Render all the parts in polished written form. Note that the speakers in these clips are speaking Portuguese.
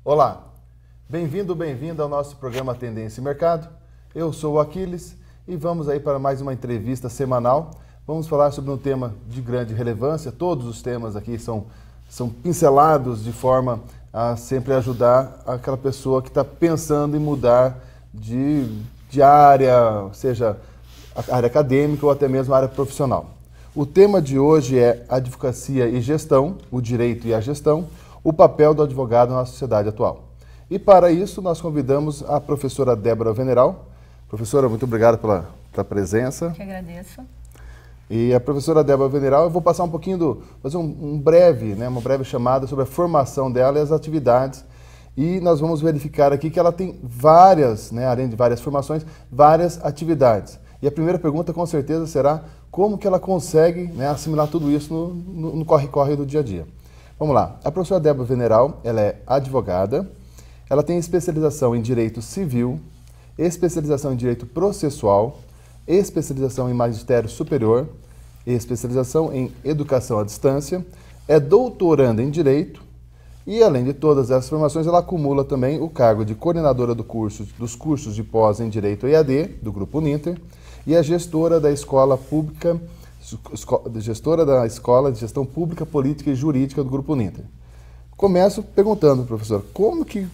Olá, bem-vindo ao nosso programa Tendência e Mercado. Eu sou o Aquiles e vamos aí para mais uma entrevista semanal. Vamos falar sobre um tema de grande relevância. Todos os temas aqui são pincelados de forma a sempre ajudar aquela pessoa que está pensando em mudar de área, seja a área acadêmica ou até mesmo a área profissional. O tema de hoje é Advocacia e Gestão, o direito e a gestão, o papel do advogado na sociedade atual. E para isso nós convidamos a professora Débora Veneral. Professora, muito obrigado pela presença. Que agradeço. E a professora Débora Veneral, eu vou passar um pouquinho, fazer uma breve chamada sobre a formação dela e as atividades. E nós vamos verificar aqui que ela tem várias, além de várias formações, várias atividades. E a primeira pergunta com certeza será como que ela consegue assimilar tudo isso no corre-corre do dia a dia. Vamos lá. A professora Débora Veneral, ela é advogada, ela tem especialização em Direito Civil, especialização em Direito Processual, especialização em Magistério Superior, especialização em Educação à Distância, é doutoranda em Direito e, além de todas essas formações, ela acumula também o cargo de coordenadora dos cursos de pós em Direito EAD, do Grupo Uninter, e é gestora da Escola de Gestão Pública, Política e Jurídica do Grupo Uninter. Começo perguntando, professor, como que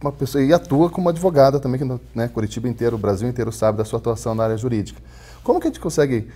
uma pessoa, e atua como advogada também, que Curitiba inteiro, o Brasil inteiro sabe da sua atuação na área jurídica. Como que a gente consegue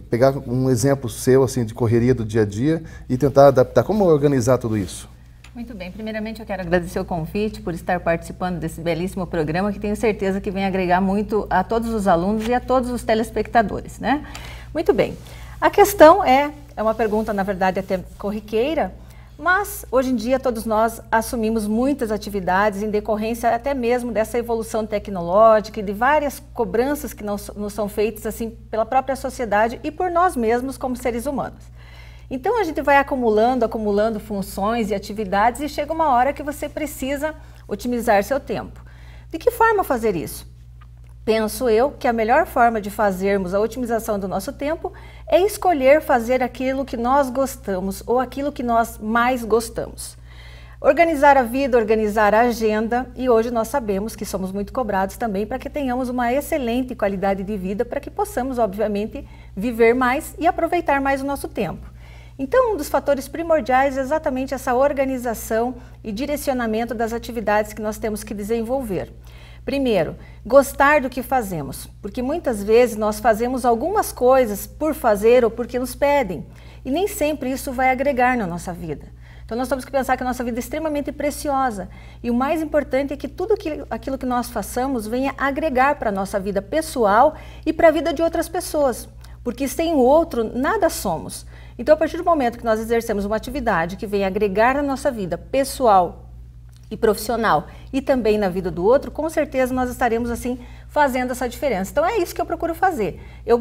pegar um exemplo seu, assim, de correria do dia a dia e tentar adaptar? Como organizar tudo isso? Muito bem, primeiramente eu quero agradecer o convite por estar participando desse belíssimo programa que tenho certeza que vem agregar muito a todos os alunos e a todos os telespectadores, né? Muito bem, a questão é uma pergunta na verdade até corriqueira, mas hoje em dia todos nós assumimos muitas atividades em decorrência até mesmo dessa evolução tecnológica e de várias cobranças que nos são feitas assim pela própria sociedade e por nós mesmos como seres humanos. Então a gente vai acumulando funções e atividades e chega uma hora que você precisa otimizar seu tempo. De que forma fazer isso? Penso eu que a melhor forma de fazermos a otimização do nosso tempo é escolher fazer aquilo que nós gostamos ou aquilo que nós mais gostamos. Organizar a vida, organizar a agenda, e hoje nós sabemos que somos muito cobrados também para que tenhamos uma excelente qualidade de vida, para que possamos, obviamente, viver mais e aproveitar mais o nosso tempo. Então, um dos fatores primordiais é exatamente essa organização e direcionamento das atividades que nós temos que desenvolver. Primeiro, gostar do que fazemos, porque muitas vezes nós fazemos algumas coisas por fazer ou porque nos pedem, e nem sempre isso vai agregar na nossa vida. Então nós temos que pensar que a nossa vida é extremamente preciosa, e o mais importante é que tudo aquilo que nós façamos venha agregar para a nossa vida pessoal e para a vida de outras pessoas, porque sem o outro nada somos. Então, a partir do momento que nós exercemos uma atividade que vem agregar na nossa vida pessoal e profissional e também na vida do outro, com certeza nós estaremos assim fazendo essa diferença. Então é isso que eu procuro fazer. Eu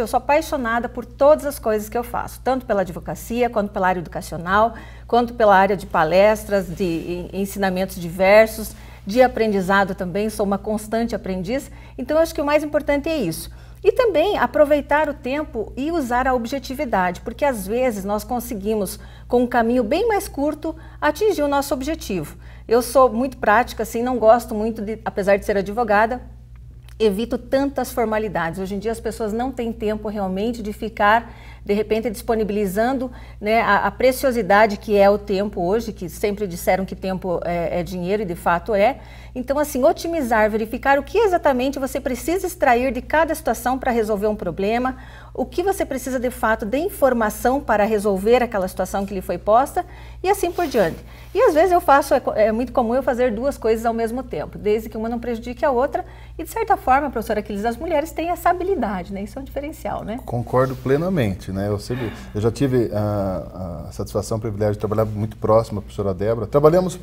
sou apaixonada por todas as coisas que eu faço, tanto pela advocacia, quanto pela área educacional, quanto pela área de palestras, de ensinamentos diversos, de aprendizado também, sou uma constante aprendiz. Então eu acho que o mais importante é isso. E também aproveitar o tempo e usar a objetividade, porque às vezes nós conseguimos, com um caminho bem mais curto, atingir o nosso objetivo. Eu sou muito prática, assim, não gosto muito, apesar de ser advogada, evito tantas formalidades. Hoje em dia as pessoas não têm tempo realmente de ficar, de repente, disponibilizando a preciosidade que é o tempo hoje, que sempre disseram que tempo é dinheiro e de fato é. Então, assim, otimizar, verificar o que exatamente você precisa extrair de cada situação para resolver um problema, o que você precisa de fato de informação para resolver aquela situação que lhe foi posta e assim por diante. E às vezes é muito comum eu fazer duas coisas ao mesmo tempo, desde que uma não prejudique a outra e de certa forma, professora Aquiles, as mulheres têm essa habilidade, isso é um diferencial, Concordo plenamente, eu já tive a satisfação, o privilégio de trabalhar muito próximo à professora Débora. Trabalhamos,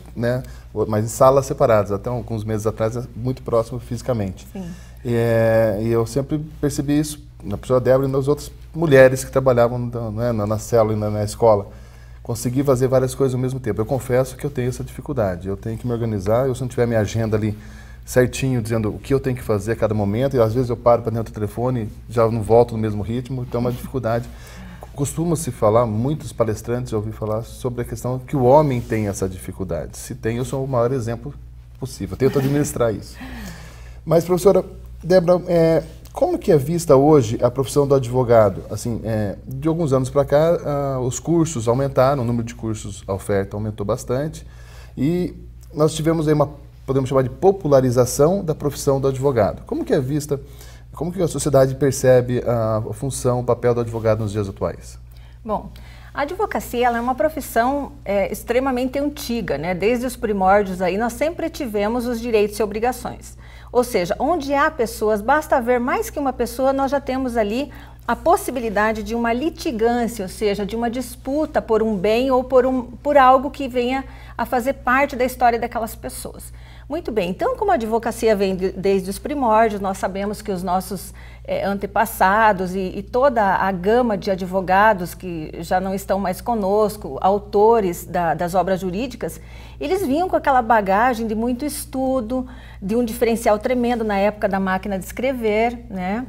mas em salas separadas, até alguns meses atrás, muito próximo fisicamente. Sim. E eu sempre percebi isso na professora Débora e nas outras mulheres que trabalhavam na célula e na escola. Consegui fazer várias coisas ao mesmo tempo. Eu confesso que eu tenho essa dificuldade. Eu tenho que me organizar, se não tiver minha agenda ali certinho, dizendo o que eu tenho que fazer a cada momento, e às vezes eu paro para dentro do telefone e já não volto no mesmo ritmo, então é uma dificuldade. costuma-se falar, muitos palestrantes eu ouvi falar sobre a questão que o homem tem essa dificuldade. Se tem, eu sou o maior exemplo possível, tento administrar isso. Mas, professora Débora, como que é vista hoje a profissão do advogado? Assim, de alguns anos para cá, os cursos aumentaram, o número de cursos, a oferta aumentou bastante, e nós tivemos aí podemos chamar de popularização da profissão do advogado. Como que é vista, como que a sociedade percebe a função, o papel do advogado nos dias atuais? Bom, a advocacia ela é uma profissão extremamente antiga, né? Desde os primórdios aí nós sempre tivemos os direitos e obrigações. Ou seja, onde há pessoas, basta haver mais que uma pessoa, nós já temos ali a possibilidade de uma litigância, ou seja, de uma disputa por um bem ou por algo que venha a fazer parte da história daquelas pessoas. Muito bem, então como a advocacia vem desde os primórdios, nós sabemos que os nossos antepassados e toda a gama de advogados que já não estão mais conosco, autores das obras jurídicas, eles vinham com aquela bagagem de muito estudo, de um diferencial tremendo na época da máquina de escrever, né?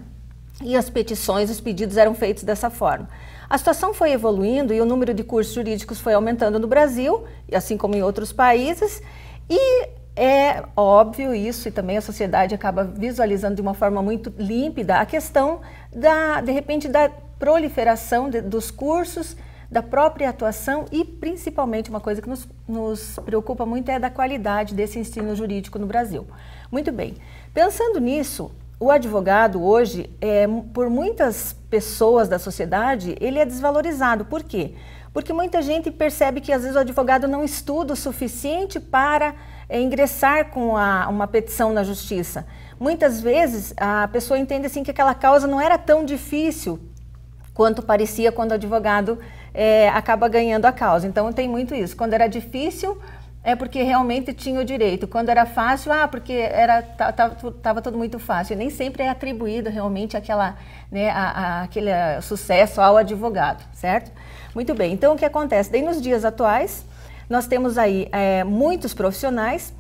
E as petições, os pedidos eram feitos dessa forma. A situação foi evoluindo e o número de cursos jurídicos foi aumentando no Brasil, assim como em outros países, e é óbvio isso, e também a sociedade acaba visualizando de uma forma muito límpida a questão, de repente, da proliferação dos cursos, da própria atuação e, principalmente, uma coisa que nos preocupa muito é da qualidade desse ensino jurídico no Brasil. Muito bem, pensando nisso, o advogado hoje, por muitas pessoas da sociedade, ele é desvalorizado. Por quê? Porque muita gente percebe que, às vezes, o advogado não estuda o suficiente para ingressar com uma petição na justiça. Muitas vezes, a pessoa entende assim que aquela causa não era tão difícil quanto parecia quando o advogado acaba ganhando a causa. Então, tem muito isso. Quando era difícil, é porque realmente tinha o direito. Quando era fácil, porque estava tudo muito fácil. E nem sempre é atribuído realmente aquele sucesso ao advogado, certo? Muito bem, então o que acontece? Daí nos dias atuais, nós temos aí muitos profissionais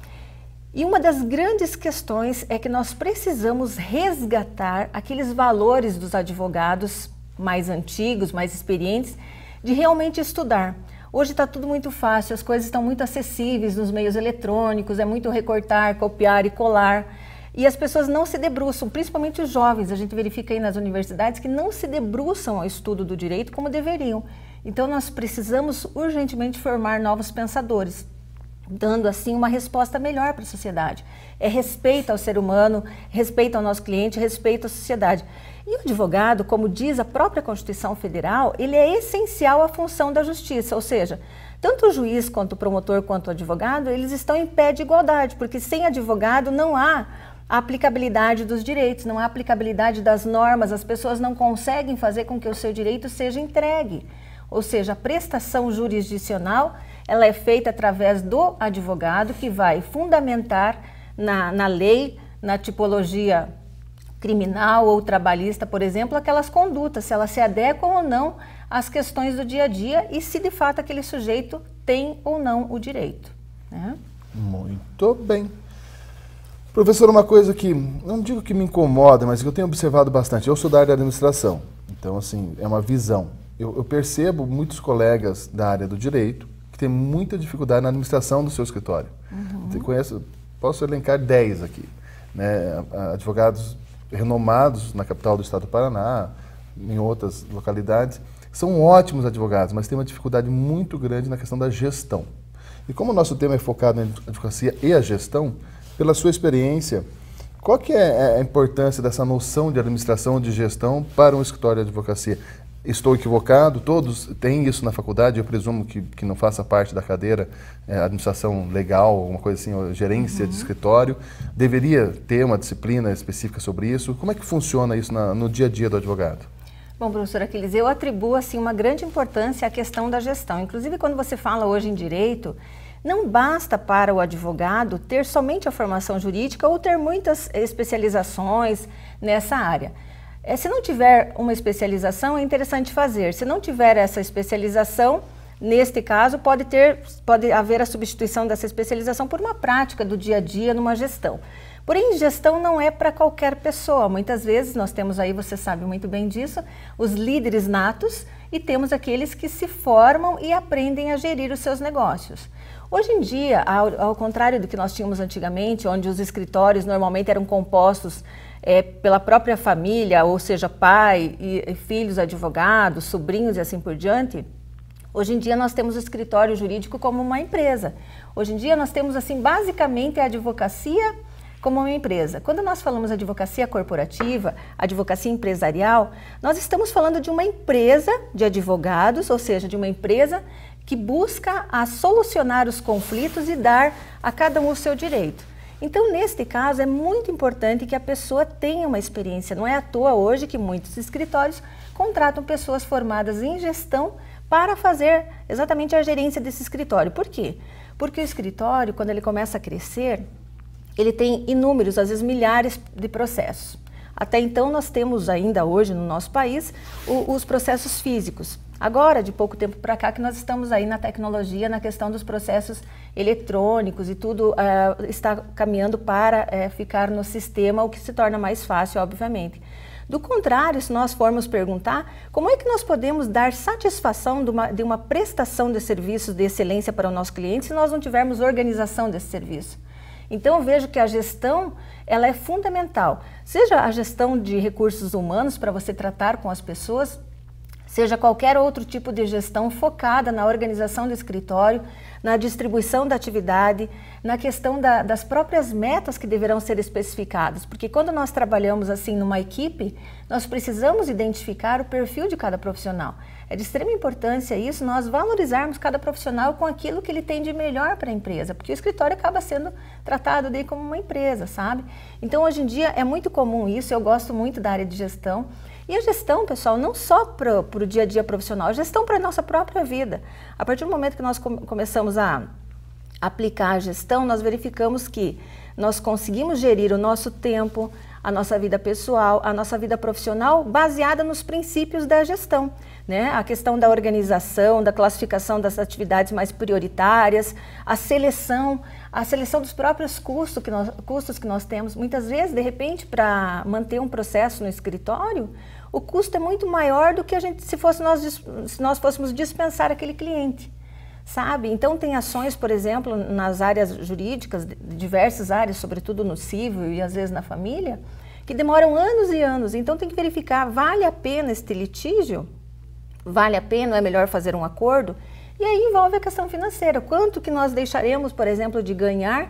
e uma das grandes questões é que nós precisamos resgatar aqueles valores dos advogados mais antigos, mais experientes, de realmente estudar. Hoje está tudo muito fácil, as coisas estão muito acessíveis nos meios eletrônicos, é muito recortar, copiar e colar. E as pessoas não se debruçam, principalmente os jovens, a gente verifica aí nas universidades que não se debruçam ao estudo do direito como deveriam. Então nós precisamos urgentemente formar novos pensadores, dando assim uma resposta melhor para a sociedade. É respeito ao ser humano, respeito ao nosso cliente, respeito à sociedade. E o advogado, como diz a própria Constituição Federal, ele é essencial à função da justiça, ou seja, tanto o juiz quanto o promotor quanto o advogado, eles estão em pé de igualdade, porque sem advogado não há a aplicabilidade dos direitos, não há aplicabilidade das normas, as pessoas não conseguem fazer com que o seu direito seja entregue. Ou seja, a prestação jurisdicional, ela é feita através do advogado que vai fundamentar na lei, na tipologia criminal ou trabalhista, por exemplo, aquelas condutas, se elas se adequam ou não às questões do dia a dia e se de fato aquele sujeito tem ou não o direito, né? Muito bem. Professor, uma coisa que, não digo que me incomoda, mas que eu tenho observado bastante, eu sou da área da administração, então assim, é uma visão. Eu percebo muitos colegas da área do direito que têm muita dificuldade na administração do seu escritório. Posso elencar 10 aqui, né? Advogados renomados na capital do estado do Paraná, em outras localidades, são ótimos advogados, mas têm uma dificuldade muito grande na questão da gestão. E como o nosso tema é focado na advocacia e a gestão, pela sua experiência, qual que é a importância dessa noção de administração, de gestão para um escritório de advocacia? Estou equivocado? Todos têm isso na faculdade? Eu presumo que não faça parte da cadeira administração legal, alguma coisa assim, ou gerência de escritório. Deveria ter uma disciplina específica sobre isso? Como é que funciona isso no dia a dia do advogado? Bom, professor Aquiles, eu atribuo assim, uma grande importância à questão da gestão. Inclusive, quando você fala hoje em direito, não basta para o advogado ter somente a formação jurídica ou ter muitas especializações nessa área. Se não tiver uma especialização, é interessante fazer. Se não tiver essa especialização, neste caso, pode haver a substituição dessa especialização por uma prática do dia a dia numa gestão. Porém, gestão não é para qualquer pessoa. Muitas vezes nós temos aí, você sabe muito bem disso, os líderes natos e temos aqueles que se formam e aprendem a gerir os seus negócios. Hoje em dia, ao contrário do que nós tínhamos antigamente, onde os escritórios normalmente eram compostos pela própria família, ou seja, pai e filhos advogados, sobrinhos e assim por diante, hoje em dia nós temos o escritório jurídico como uma empresa. Hoje em dia nós temos, assim, basicamente a advocacia como uma empresa. Quando nós falamos advocacia corporativa, advocacia empresarial, nós estamos falando de uma empresa de advogados, ou seja, de uma empresa que busca solucionar os conflitos e dar a cada um o seu direito. Então, neste caso, é muito importante que a pessoa tenha uma experiência. Não é à toa hoje que muitos escritórios contratam pessoas formadas em gestão para fazer exatamente a gerência desse escritório. Por quê? Porque o escritório, quando ele começa a crescer, ele tem inúmeros, às vezes milhares de processos. Até então, nós temos ainda hoje no nosso país os processos físicos. Agora, de pouco tempo para cá, que nós estamos aí na tecnologia, na questão dos processos eletrônicos e tudo está caminhando para ficar no sistema, o que se torna mais fácil, obviamente. Do contrário, se nós formos perguntar, como é que nós podemos dar satisfação de uma prestação de serviços de excelência para o nosso cliente se nós não tivermos organização desse serviço? Então, eu vejo que a gestão, ela é fundamental. Seja a gestão de recursos humanos para você tratar com as pessoas, seja qualquer outro tipo de gestão focada na organização do escritório, na distribuição da atividade, na questão das próprias metas que deverão ser especificadas. Porque quando nós trabalhamos assim numa equipe, nós precisamos identificar o perfil de cada profissional. É de extrema importância isso, nós valorizarmos cada profissional com aquilo que ele tem de melhor para a empresa, porque o escritório acaba sendo tratado daí como uma empresa, sabe? Então, hoje em dia é muito comum isso, eu gosto muito da área de gestão. E a gestão, pessoal, não só para o dia a dia profissional, a gestão para a nossa própria vida. A partir do momento que nós começamos a aplicar a gestão, nós verificamos que nós conseguimos gerir o nosso tempo, a nossa vida pessoal, a nossa vida profissional, baseada nos princípios da gestão, né? A questão da organização, da classificação das atividades mais prioritárias, a seleção dos próprios custos que nós temos. Muitas vezes, de repente, para manter um processo no escritório, o custo é muito maior do que se nós fôssemos dispensar aquele cliente. Sabe? Então, tem ações, por exemplo, nas áreas jurídicas, diversas áreas, sobretudo no civil e às vezes na família, que demoram anos e anos. Então, tem que verificar, vale a pena este litígio? Vale a pena, é melhor fazer um acordo? E aí envolve a questão financeira. Quanto que nós deixaremos, por exemplo, de ganhar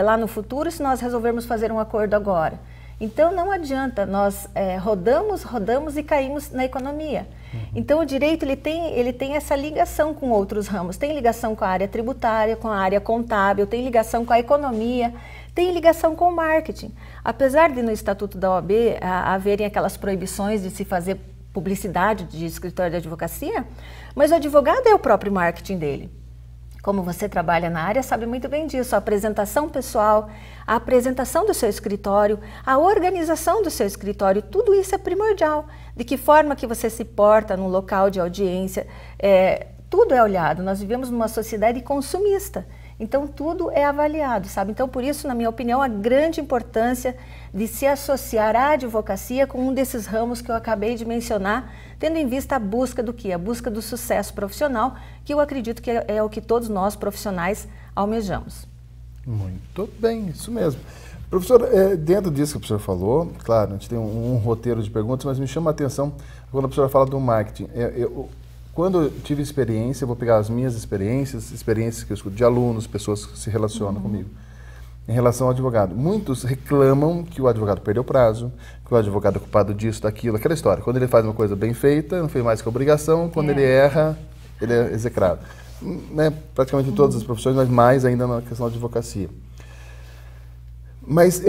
lá no futuro se nós resolvermos fazer um acordo agora? Então, não adianta, nós rodamos e caímos na economia. Então, o direito ele tem essa ligação com outros ramos, tem ligação com a área tributária, com a área contábil, tem ligação com a economia, tem ligação com o marketing. Apesar de no Estatuto da OAB haverem aquelas proibições de se fazer publicidade de escritório de advocacia, mas o advogado é o próprio marketing dele. Como você trabalha na área, sabe muito bem disso, a apresentação pessoal, a apresentação do seu escritório, a organização do seu escritório, tudo isso é primordial. De que forma que você se porta no local de audiência, tudo é olhado. Nós vivemos numa sociedade consumista, então tudo é avaliado, sabe? Então, por isso, na minha opinião, a grande importância de se associar à advocacia com um desses ramos que eu acabei de mencionar, tendo em vista a busca do quê? A busca do sucesso profissional, que eu acredito que é o que todos nós profissionais almejamos. Muito bem, isso mesmo. Professor, dentro disso que a professora falou, claro, a gente tem um roteiro de perguntas, mas me chama a atenção quando a professora fala do marketing. Quando eu tive experiência, eu vou pegar as minhas experiências que eu escuto de alunos, pessoas que se relacionam comigo, em relação ao advogado. Muitos reclamam que o advogado perdeu prazo, que o advogado é culpado disso, daquilo, aquela história. Quando ele faz uma coisa bem feita, não fez mais que obrigação, quando ele erra, ele é execrado. Né? Praticamente em todas as profissões, mas mais ainda na questão da advocacia. Mas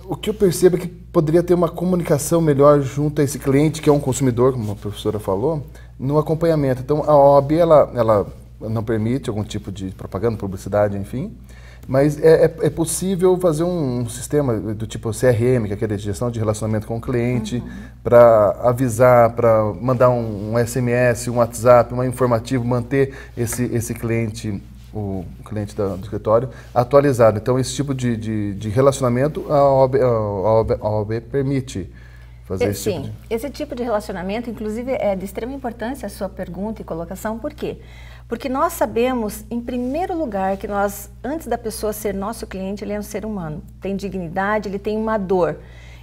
o que eu percebo é que poderia ter uma comunicação melhor junto a esse cliente, que é um consumidor, como a professora falou, no acompanhamento. Então, a OAB, ela não permite algum tipo de propaganda, publicidade, enfim, mas é possível fazer um sistema do tipo CRM, que é aquele de gestão de relacionamento com o cliente, para avisar, para mandar um SMS, um WhatsApp, um informativo, manter esse cliente, o cliente do escritório, atualizado. Então, esse tipo de relacionamento a OAB permite. fazer esse sim, tipo de... esse tipo de relacionamento, inclusive, é de extrema importância a sua pergunta e colocação. Por quê? Porque nós sabemos, em primeiro lugar, que nós, antes da pessoa ser nosso cliente, ele é um ser humano, tem dignidade, ele tem uma dor.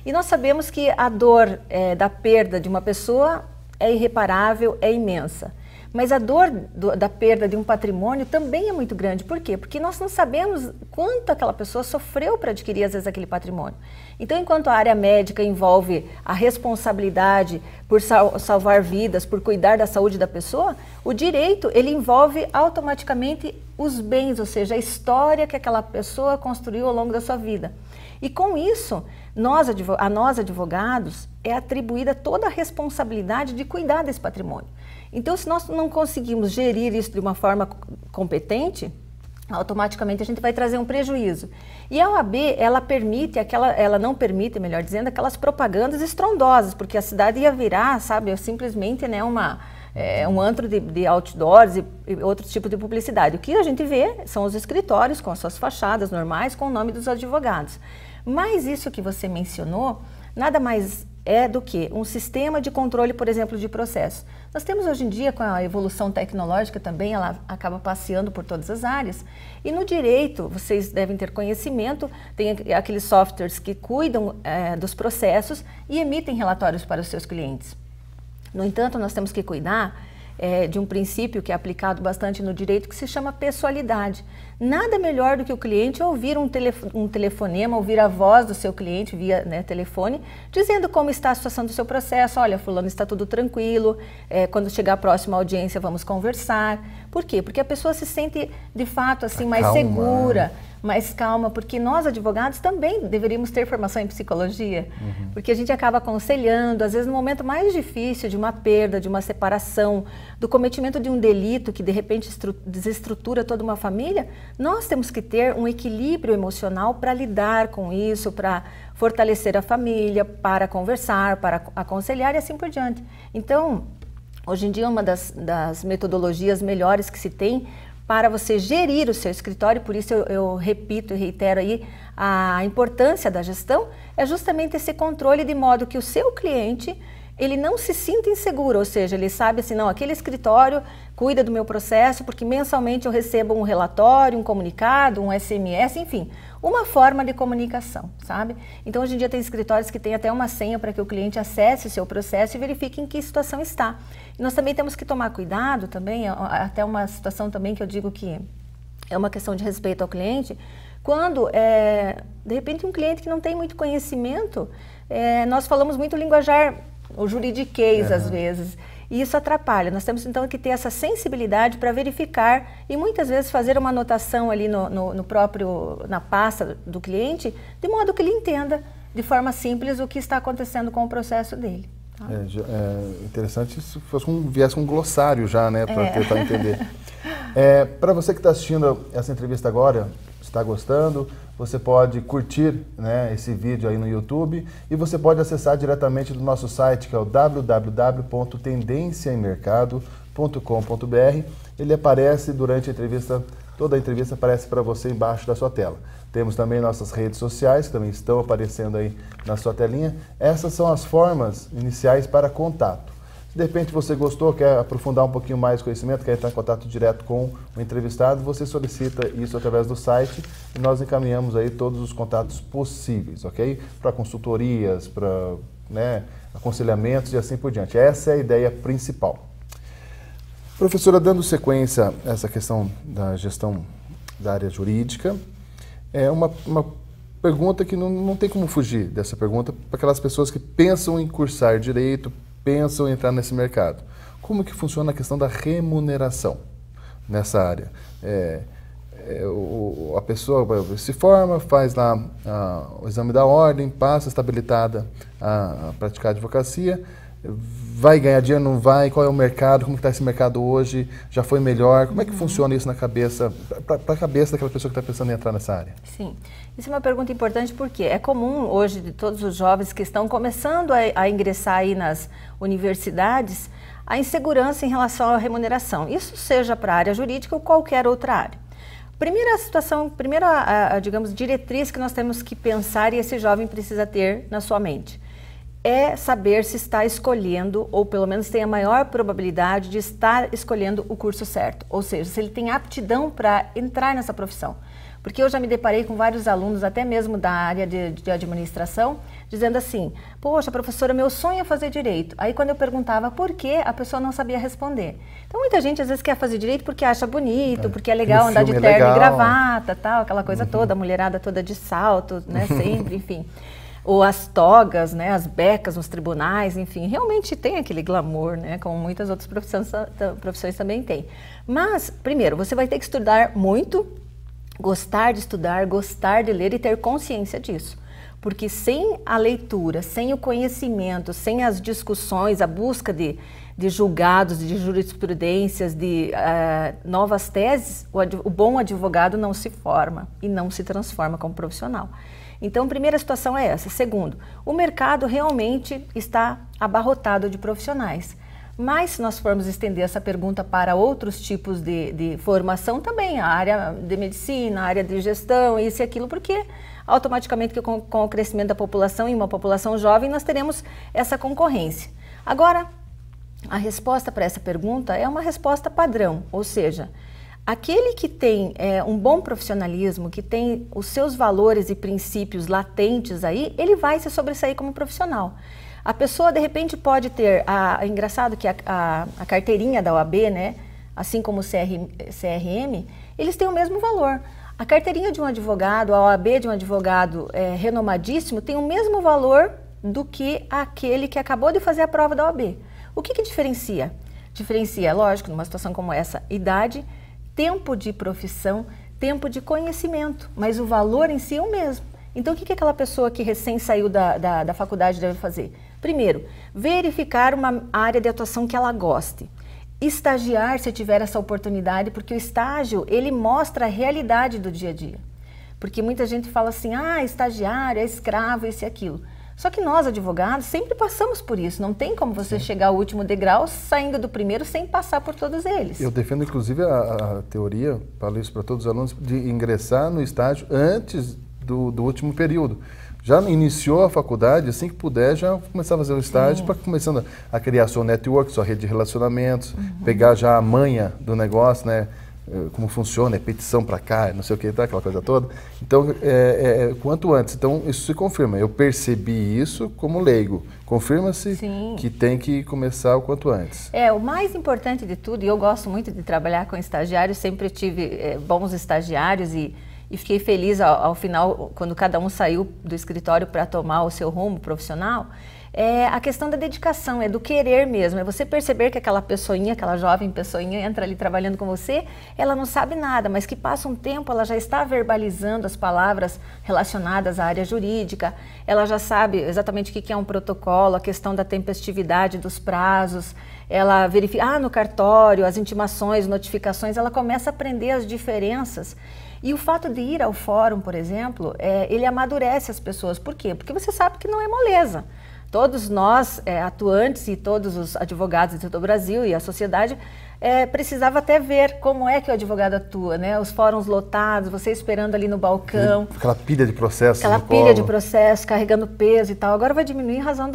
E nós sabemos que a dor da perda de uma pessoa é irreparável, é imensa. Mas a dor da perda de um patrimônio também é muito grande. Por quê? Porque nós não sabemos quanto aquela pessoa sofreu para adquirir, às vezes, aquele patrimônio. Então, enquanto a área médica envolve a responsabilidade por salvar vidas, por cuidar da saúde da pessoa, o direito, ele envolve automaticamente os bens, ou seja, a história que aquela pessoa construiu ao longo da sua vida. E com isso, a nós advogados é atribuída toda a responsabilidade de cuidar desse patrimônio. Então, se nós não conseguimos gerir isso de uma forma competente, automaticamente a gente vai trazer um prejuízo. E a OAB, ela não permite, melhor dizendo, aquelas propagandas estrondosas, porque a cidade ia virar, sabe, simplesmente, né, um antro de outdoors e outro tipo de publicidade. O que a gente vê são os escritórios com as suas fachadas normais, com o nome dos advogados. Mas isso que você mencionou, nada mais é do que um sistema de controle, por exemplo, de processo. Nós temos hoje em dia, com a evolução tecnológica também, ela acaba passeando por todas as áreas. E no direito, vocês devem ter conhecimento, tem aqueles softwares que cuidam dos processos e emitem relatórios para os seus clientes. No entanto, nós temos que cuidar de um princípio que é aplicado bastante no direito, que se chama pessoalidade. Nada melhor do que o cliente ouvir um telefonema, ouvir a voz do seu cliente via telefone, dizendo como está a situação do seu processo. Olha, fulano, está tudo tranquilo, quando chegar a próxima audiência vamos conversar. Por quê? Porque a pessoa se sente, de fato, assim, mais segura, mais calma, porque nós, advogados, também deveríamos ter formação em psicologia, porque a gente acaba aconselhando, às vezes no momento mais difícil de uma perda, de uma separação, do cometimento de um delito que de repente desestrutura toda uma família, nós temos que ter um equilíbrio emocional para lidar com isso, para fortalecer a família, para conversar, para aconselhar e assim por diante. Então, hoje em dia, uma das metodologias melhores que se tem para você gerir o seu escritório, por isso eu repito e reitero aí a importância da gestão, é justamente esse controle de modo que o seu cliente, ele não se sinta inseguro, ou seja, ele sabe assim, não, aquele escritório cuida do meu processo porque mensalmente eu recebo um relatório, um comunicado, um SMS, enfim, uma forma de comunicação, sabe? Então, hoje em dia tem escritórios que tem até uma senha para que o cliente acesse o seu processo e verifique em que situação está. E nós também temos que tomar cuidado também, até uma situação também que eu digo que é uma questão de respeito ao cliente, quando, de repente, um cliente que não tem muito conhecimento, nós falamos muito linguajar, o juridiquês às vezes, e isso atrapalha. Nós temos então que ter essa sensibilidade para verificar e muitas vezes fazer uma anotação ali na pasta do cliente, de modo que ele entenda de forma simples o que está acontecendo com o processo dele. Tá? É interessante se fosse viesse com um glossário já, né, para tentar entender. Para você que está assistindo essa entrevista agora, está gostando, você pode curtir, né, esse vídeo aí no YouTube e você pode acessar diretamente do nosso site, que é o www.tendenciaemmercado.com.br. Ele aparece durante a entrevista, toda a entrevista aparece para você embaixo da sua tela. Temos também nossas redes sociais, que também estão aparecendo aí na sua telinha. Essas são as formas iniciais para contato. Se de repente você gostou, quer aprofundar um pouquinho mais o conhecimento, quer entrar em contato direto com o entrevistado, você solicita isso através do site e nós encaminhamos aí todos os contatos possíveis, ok? Para consultorias, para aconselhamentos e assim por diante. Essa é a ideia principal. Professora, dando sequência a essa questão da gestão da área jurídica, é uma pergunta que não tem como fugir dessa pergunta para aquelas pessoas que pensam em cursar direito, pensam em entrar nesse mercado. Como que funciona a questão da remuneração nessa área? A pessoa se forma, faz lá o exame da ordem, passa estabilitada a praticar advocacia, vai ganhar dinheiro, não vai? Qual é o mercado? Como está esse mercado hoje? Já foi melhor? Como é que funciona isso na cabeça, para a cabeça daquela pessoa que está pensando em entrar nessa área? Sim, isso é uma pergunta importante porque é comum hoje de todos os jovens que estão começando a ingressar aí nas universidades, a insegurança em relação à remuneração. Isso seja para a área jurídica ou qualquer outra área. Primeira digamos, diretriz que nós temos que pensar e esse jovem precisa ter na sua mente. é saber se está escolhendo, ou pelo menos tem a maior probabilidade de estar escolhendo o curso certo. Ou seja, se ele tem aptidão para entrar nessa profissão. Porque eu já me deparei com vários alunos, até mesmo da área de administração, dizendo assim, poxa, professora, meu sonho é fazer direito. Aí quando eu perguntava por quê, a pessoa não sabia responder. Então muita gente às vezes quer fazer direito porque acha bonito, porque é legal andar de terno e gravata, tal, aquela coisa toda, a mulherada toda de salto, né, sempre, enfim. Ou as togas, né, as becas nos tribunais, enfim, realmente tem aquele glamour, né, como muitas outras profissões também têm. Mas, primeiro, você vai ter que estudar muito, gostar de estudar, gostar de ler e ter consciência disso. Porque sem a leitura, sem o conhecimento, sem as discussões, a busca de julgados, de jurisprudências, de novas teses, o bom advogado não se forma e não se transforma como profissional. Então, primeira situação é essa. Segundo, o mercado realmente está abarrotado de profissionais. Mas se nós formos estender essa pergunta para outros tipos de formação também, a área de medicina, a área de gestão, isso e aquilo, porque automaticamente com o crescimento da população e uma população jovem, nós teremos essa concorrência. Agora, a resposta para essa pergunta é uma resposta padrão, ou seja, aquele que tem um bom profissionalismo, que tem os seus valores e princípios latentes aí, ele vai se sobressair como profissional. A pessoa, de repente, pode ter, é engraçado que a carteirinha da OAB, né, assim como o CRM, eles têm o mesmo valor. A carteirinha de um advogado, a OAB de um advogado renomadíssimo, tem o mesmo valor do que aquele que acabou de fazer a prova da OAB. O que diferencia? Diferencia, lógico, numa situação como essa, idade, tempo de profissão, tempo de conhecimento, mas o valor em si é o mesmo. Então, o que aquela pessoa que recém saiu da faculdade deve fazer? Primeiro, verificar uma área de atuação que ela goste. Estagiar, se tiver essa oportunidade, porque o estágio, ele mostra a realidade do dia a dia. Porque muita gente fala assim, estagiário, é escravo, isso e aquilo. Só que nós, advogados, sempre passamos por isso. Não tem como você chegar ao último degrau saindo do primeiro sem passar por todos eles. Eu defendo, inclusive, a teoria, falo isso para todos os alunos, de ingressar no estágio antes do último período. Já iniciou a faculdade, assim que puder, já começar a fazer o estágio para começando a criar seu network, sua rede de relacionamentos, pegar já a manha do negócio, né? Como funciona, petição para cá, não sei o que, tá, aquela coisa toda. Então, quanto antes. Então, isso se confirma. Eu percebi isso como leigo. Confirma-se que tem que começar o quanto antes. O mais importante de tudo, e eu gosto muito de trabalhar com estagiários, sempre tive bons estagiários e fiquei feliz ao final, quando cada um saiu do escritório para tomar o seu rumo profissional, é a questão da dedicação, é do querer mesmo, é você perceber que aquela pessoinha, aquela jovem pessoinha entra ali trabalhando com você, ela não sabe nada, mas que passa um tempo, ela já está verbalizando as palavras relacionadas à área jurídica, ela já sabe exatamente o que é um protocolo, a questão da tempestividade dos prazos, ela verifica, no cartório, as intimações, notificações, ela começa a aprender as diferenças. E o fato de ir ao fórum, por exemplo, ele amadurece as pessoas. Por quê? Porque você sabe que não é moleza. Todos nós, atuantes e todos os advogados de todo o Brasil e a sociedade, precisava até ver como é que o advogado atua, né? Os fóruns lotados, você esperando ali no balcão. Aquela pilha de processos. Aquela pilha de processos, carregando peso e tal. Agora vai diminuir em razão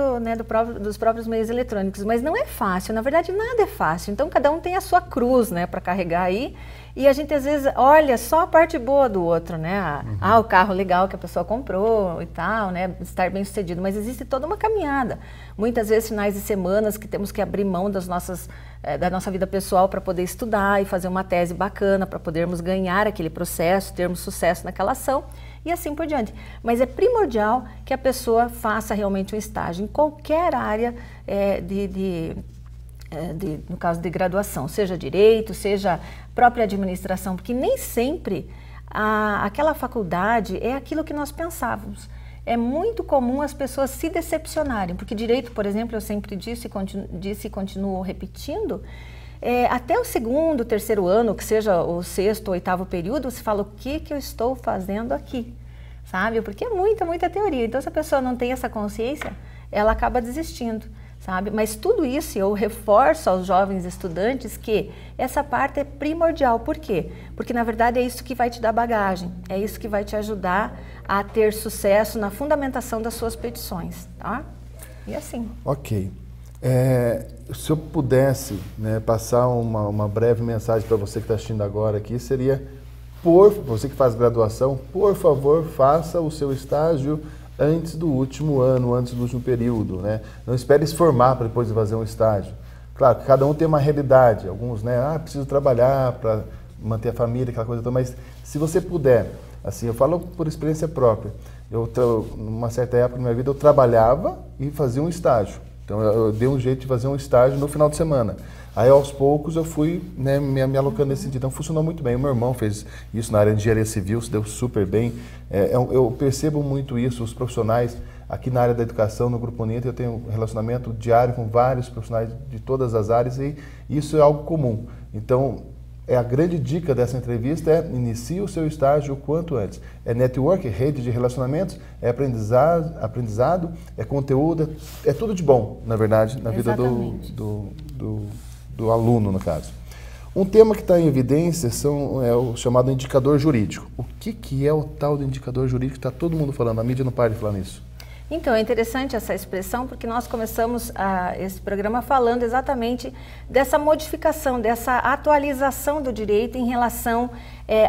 dos próprios meios eletrônicos. Mas não é fácil, na verdade nada é fácil. Então cada um tem a sua cruz, né, para carregar aí. E a gente às vezes olha só a parte boa do outro, né? O carro legal que a pessoa comprou e tal, né? Estar bem sucedido. Mas existe toda uma caminhada. Muitas vezes finais de semanas que temos que abrir mão da nossa vida pessoal para poder estudar e fazer uma tese bacana, para podermos ganhar aquele processo, termos sucesso naquela ação e assim por diante. Mas é primordial que a pessoa faça realmente um estágio em qualquer área no caso de graduação, seja direito, seja própria administração, porque nem sempre aquela faculdade é aquilo que nós pensávamos. É muito comum as pessoas se decepcionarem, porque direito, por exemplo, eu sempre disse e continuo repetindo, até o segundo, terceiro ano, que seja o sexto, oitavo período, você fala o que eu estou fazendo aqui, sabe? Porque é muita teoria. Então, se a pessoa não tem essa consciência, ela acaba desistindo. Sabe? Mas tudo isso eu reforço aos jovens estudantes que essa parte é primordial. Por quê? Porque na verdade é isso que vai te dar bagagem, é isso que vai te ajudar a ter sucesso na fundamentação das suas petições. Tá? E assim. Ok. Se eu pudesse, né, passar uma breve mensagem para você que está assistindo agora aqui, seria, você que faz graduação, por favor, faça o seu estágio antes do último ano, antes do último período, né? Não espere se formar para depois fazer um estágio. Claro, cada um tem uma realidade. Alguns, né, preciso trabalhar para manter a família, aquela coisa toda, mas se você puder, assim, eu falo por experiência própria, numa certa época da minha vida eu trabalhava e fazia um estágio. Então eu dei um jeito de fazer um estágio no final de semana. Aí aos poucos eu fui, né, me alocando nesse sentido. Então funcionou muito bem. O meu irmão fez isso na área de engenharia civil, se deu super bem. Eu percebo muito isso, os profissionais aqui na área da educação, no Grupo Uninter, eu tenho um relacionamento diário com vários profissionais de todas as áreas e isso é algo comum. Então, a grande dica dessa entrevista é inicie o seu estágio o quanto antes. É network, rede de relacionamentos, é aprendizado, é conteúdo, é tudo de bom, na verdade, na vida do aluno, no caso. Um tema que está em evidência é o chamado indicador jurídico. O que é o tal do indicador jurídico? Está todo mundo falando, a mídia não para de falar nisso. Então, é interessante essa expressão porque nós começamos esse programa falando exatamente dessa modificação, dessa atualização do direito em relação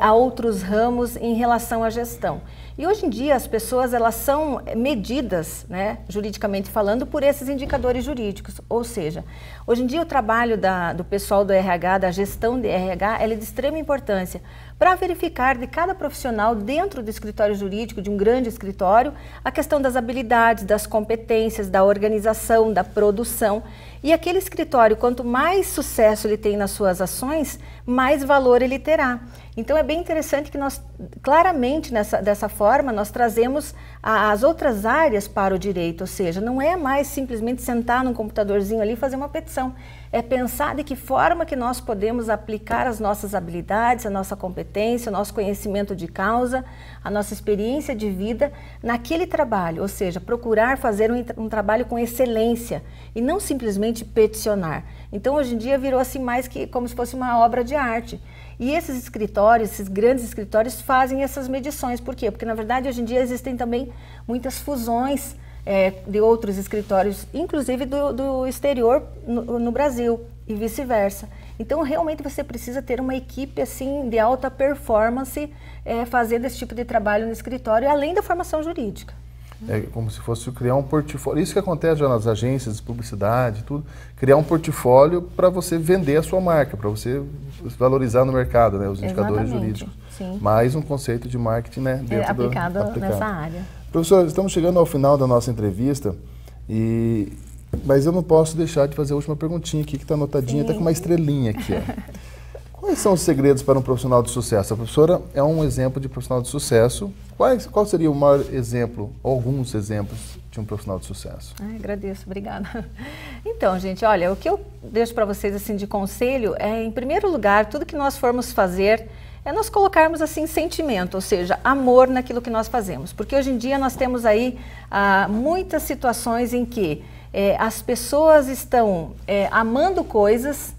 a outros ramos, em relação à gestão. E hoje em dia as pessoas elas são medidas, né, juridicamente falando, por esses indicadores jurídicos. Ou seja, hoje em dia o trabalho do pessoal do RH, da gestão de RH, ela é de extrema importância para verificar de cada profissional dentro do escritório jurídico, de um grande escritório, a questão das habilidades, das competências, da organização, da produção. E aquele escritório, quanto mais sucesso ele tem nas suas ações, mais valor ele terá. Então é bem interessante que nós, claramente dessa forma, nós trazemos as outras áreas para o direito, ou seja, não é mais simplesmente sentar num computadorzinho ali e fazer uma petição. É pensar de que forma que nós podemos aplicar as nossas habilidades, a nossa competência, o nosso conhecimento de causa, a nossa experiência de vida naquele trabalho, ou seja, procurar fazer um trabalho com excelência e não simplesmente peticionar. Então hoje em dia virou assim mais que como se fosse uma obra de arte. E esses escritórios, esses grandes escritórios fazem essas medições. Por quê? Porque na verdade hoje em dia existem também muitas fusões de outros escritórios, inclusive do exterior no Brasil e vice-versa. Então realmente você precisa ter uma equipe assim de alta performance fazendo esse tipo de trabalho no escritório, além da formação jurídica. É como se fosse criar um portfólio. Isso que acontece já nas agências de publicidade, tudo. Criar um portfólio para você vender a sua marca, para você valorizar no mercado, né, os indicadores jurídicos. Sim. Mais um conceito de marketing, né, dentro aplicado nessa área. Professor, estamos chegando ao final da nossa entrevista, mas eu não posso deixar de fazer a última perguntinha aqui, que está anotadinha, está com uma estrelinha aqui. Ó. Quais são os segredos para um profissional de sucesso? A professora é um exemplo de profissional de sucesso. Qual seria o maior exemplo, ou alguns exemplos de um profissional de sucesso? Agradeço, obrigada. Então, gente, olha, o que eu deixo para vocês assim de conselho é, em primeiro lugar, tudo que nós formos fazer é nós colocarmos assim sentimento, ou seja, amor naquilo que nós fazemos. Porque hoje em dia nós temos aí muitas situações em que as pessoas estão amando coisas,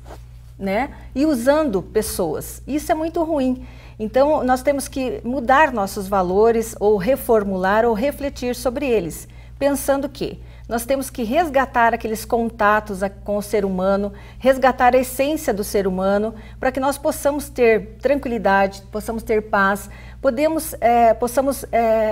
né, e usando pessoas. Isso é muito ruim. Então, nós temos que mudar nossos valores, ou reformular, ou refletir sobre eles, pensando que nós temos que resgatar aqueles contatos com o ser humano, resgatar a essência do ser humano, para que nós possamos ter tranquilidade, possamos ter paz, possamos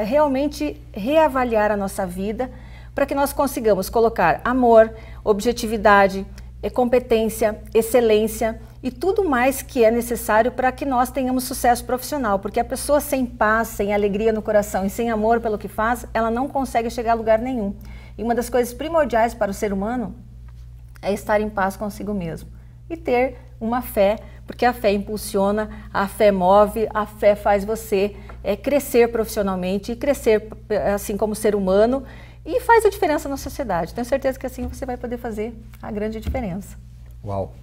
realmente reavaliar a nossa vida, para que nós consigamos colocar amor, objetividade, competência, excelência e tudo mais que é necessário para que nós tenhamos sucesso profissional, porque a pessoa sem paz, sem alegria no coração e sem amor pelo que faz, ela não consegue chegar a lugar nenhum. E uma das coisas primordiais para o ser humano é estar em paz consigo mesmo e ter uma fé, porque a fé impulsiona, a fé move, a fé faz você crescer profissionalmente e crescer assim como ser humano, e faz a diferença na sociedade. Tenho certeza que assim você vai poder fazer a grande diferença. Uau!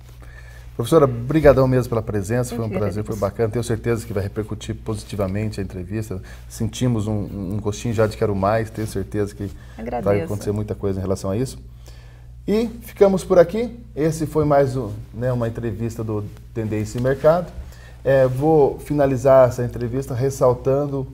Professora, brigadão mesmo pela presença, foi um prazer, foi bacana. Tenho certeza que vai repercutir positivamente a entrevista. Sentimos um gostinho já de quero mais, tenho certeza que vai acontecer muita coisa em relação a isso. E ficamos por aqui. Esse foi mais uma entrevista do Tendência e Mercado. Vou finalizar essa entrevista ressaltando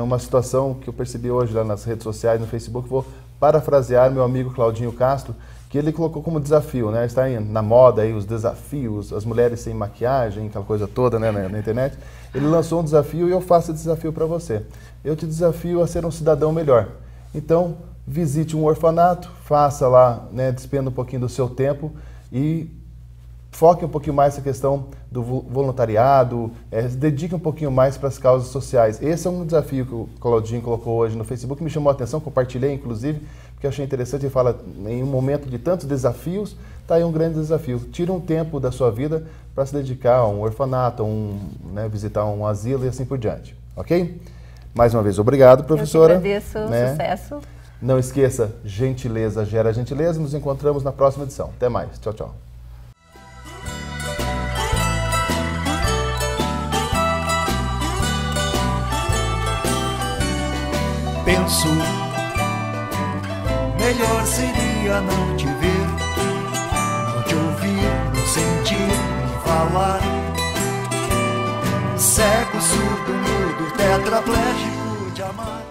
uma situação que eu percebi hoje lá nas redes sociais, no Facebook. Vou parafrasear meu amigo Claudinho Castro, que ele colocou como desafio, né? Está na moda aí os desafios, as mulheres sem maquiagem, aquela coisa toda, né, na internet. Ele lançou um desafio e eu faço esse desafio para você. Eu te desafio a ser um cidadão melhor. Então, visite um orfanato, faça lá, né, despenda um pouquinho do seu tempo e foque um pouquinho mais nessa questão do voluntariado, dedique um pouquinho mais para as causas sociais. Esse é um desafio que o Claudinho colocou hoje no Facebook, me chamou a atenção, compartilhei inclusive, porque achei interessante. Ele fala, em um momento de tantos desafios, está aí um grande desafio. Tire um tempo da sua vida para se dedicar a um orfanato, né, visitar um asilo e assim por diante. Ok? Mais uma vez, obrigado, professora. Eu que agradeço, sucesso. Não esqueça, gentileza gera gentileza. Nos encontramos na próxima edição. Até mais. Tchau, tchau. Penso, melhor seria não te ver, não te ouvir, não sentir, nem falar. Cego, surdo, mudo, tetraplégico de amar.